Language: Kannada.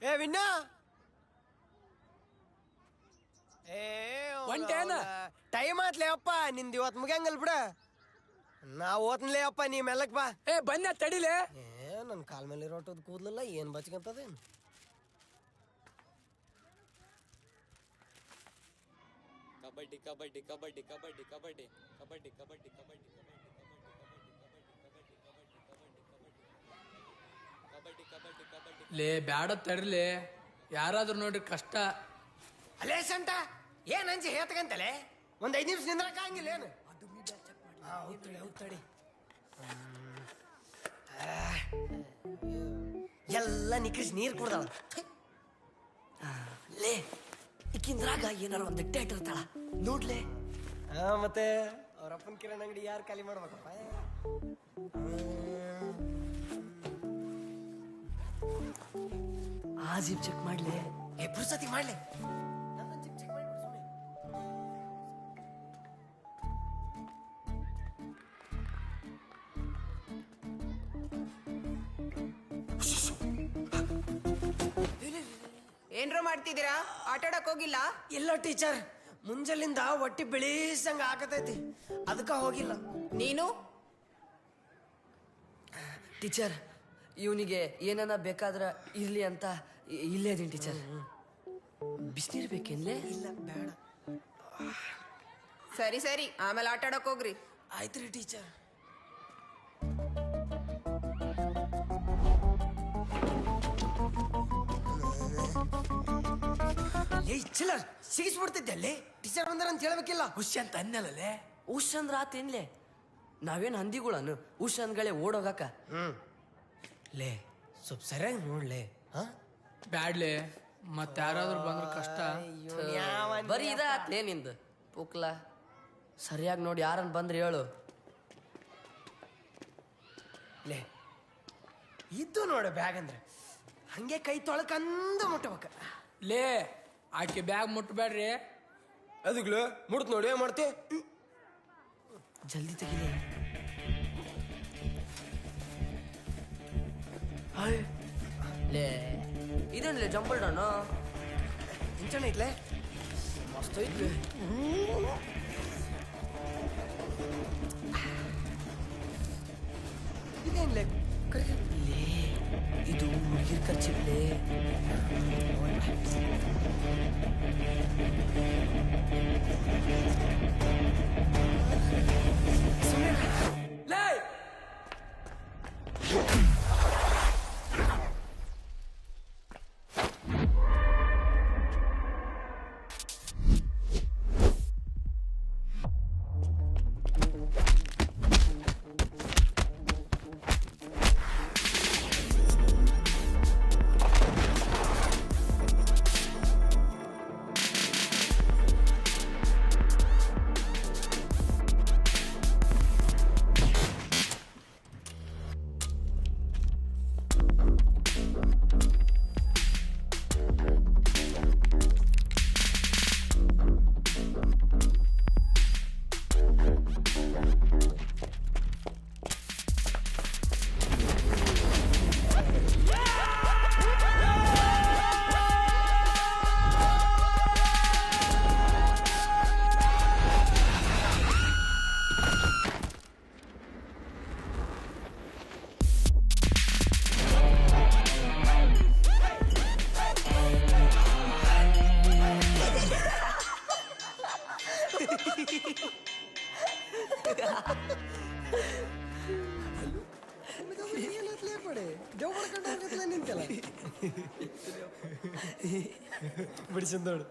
ಏ ವಿನ್ನ ಟೈಮ್ ಆತ್ಲೇ ಅಪ್ಪ ನಿಂದ ಇವತ್ತು ಮುಗಿಯಂಗಲ್ ಬಿಡ. ನಾ ಓದ್ಲೇ ಅಪ್ಪ ನೀ ಮೆಲ್ಲಕ್ ಬಾ. ಬನ್ನಿ ತಡಿಲೇ. ನನ್ ಕಾಲ್ ಮೇಲೆ ಇರೋಟದ್ ಕೂದ್ಲಲ್ಲ ಏನ್ ಬಚ್ಕಂತದೇನು. ಕಬಡ್ಡಿ ಕಬಡ್ಡಿ ಕಬಡ್ಡಿ ಕಬಡ್ಡಿ ಕಬಡ್ಡಿ ಕಬಡ್ಡಿ ಕಬಡ್ಡಿ ಕಬಡ್ಡಿ ಲೇ ಬ್ಯಾಡ ತಡ್ರಲಿ, ಯಾರಾದ್ರೂ ನೋಡ್ರಿ ಕಷ್ಟ. ಅಲೇ ಸಂಟ ಏನ್ ಅಂಜಿ ಹೇತಕಂತಲೇ, ಒಂದ್ 5 ನಿಮಿಷ ನಿಂದ್ರಕ ಹಂಗಿಲ್ಲ ಏನು. ತಡಿ ಎಲ್ಲ ನಿಕ್ರಿಸ್ ನೀರ್ ಕುಡ್ದಾಳ. ಲೇ ಇಕ್ಕಿಂದ್ರಾಗ ಏನಾರ ಒಂದು ಡೇಟ್ ಇರ್ತಾಳ ನೋಡ್ಲೆ. ಮತ್ತೆ ಅವ್ರಪ್ಪನ ಕಿರಣ್ ಅಂಗಡಿ ಯಾರು ಖಾಲಿ ಮಾಡ್ಬೇಕಪ್ಪ. ಆ ಜಿಪ್ ಚೆಕ್ ಮಾಡ್ಲೆ. ಪುರ್ಸತಿ ಮಾಡ್ಲೆ. ಏನ್ರೋ ಮಾಡ್ತಿದ್ದೀರಾ? ಆಟಾಡಕ್ ಹೋಗಿಲ್ಲ? ಇಲ್ಲ ಟೀಚರ್, ಮುಂಜಾಲಿಂದ ಹೊಟ್ಟಿ ಬೆಳೀಸಂಗ ಆಗತೈತಿ, ಅದಕ್ಕ ಹೋಗಿಲ್ಲ. ನೀನು? ಟೀಚರ್ ಇವನಿಗೆ ಏನನ ಬೇಕಾದ್ರ ಇರ್ಲಿ ಅಂತ ಇಲ್ಲೇ ಅದೀನಿ ಟೀಚರ್. ಬಿಸಿನೀರ್ ಬೇಕೇನ್ಲೇ? ಇಲ್ಲ ಬೇಡ. ಸರಿ ಸರಿ, ಆಮೇಲೆ ಆಟಾಡಕ್ ಹೋಗ್ರಿ. ಆಯ್ತ್ರಿ ಟೀಚರ್. ಚಿಲ್ಲರ್ ಸಿಗಿಸ್ಬಿಡ್ತಿದ್ದೆ ಅಲ್ಲಿ. ಟೀಚರ್ ಬಂದಾರ ಅಂತ ಹೇಳ್ಬೇಕಿಲ್ಲ. ಖುಷಿ ಅಂತ ಅನ್ನಲ್ಲೇ. ಉಷ್ ಅಂದ್ರ ಆತೇನ್ಲೆ? ನಾವೇನ್ ಹಂದಿಗಳನು ಉಷ್ ಅಂದ್ಗಳೇ ಓಡೋಗಾಕ? ಲೇ ಸ್ವಲ್ಪ ಸರಿಯಾಗಿ ನೋಡ್ಲೆ. ಬ್ಯಾಡ್ಲೆ, ಮತ್ತೆ ಯಾರಾದ್ರೂ ಬಂದ್ರ ಕಷ್ಟ. ಬರೀ ಇದಾತ್ಲೇ ನಿಂದು ಪುಕ್ಲ. ಸರಿಯಾಗಿ ನೋಡಿ ಯಾರನ್ ಬಂದ್ರಿ ಹೇಳು. ಲೇ ಇದ್ದು ನೋಡ ಬ್ಯಾಗ್ ಅಂದ್ರೆ ಹಂಗೆ ಕೈ ತೊಳಕಂದ ಮುಟ್ಟಬೇಕ. ಲೇ ಆಕೆ ಬ್ಯಾಗ್ ಮುಟ್ಬೇಡ್ರಿ. ಅದಕ್ಲ ಮುಡ್ತ್ ನೋಡಿ ಏನ್ ಮಾಡ್ತಿ. ಜಲ್ದಿ ತೆಗಿಲೆ. ಲೇ ಇದೇನ್ಲೇ ಜಂಪಲ್ ಡಾನು? ಇಂಚಣ ಐತ್ಲೆ, ಮಸ್ತ್ ಐತ್ಲೆ. ಇದೇನ್ಲೆ ಲೇ ಇದು ಹುಡುಗಿರ್ ಖರ್ಚಿರ್ಲೇ. ಲೇ ಬಿಡಿಸಿದ್ ನೋಡು.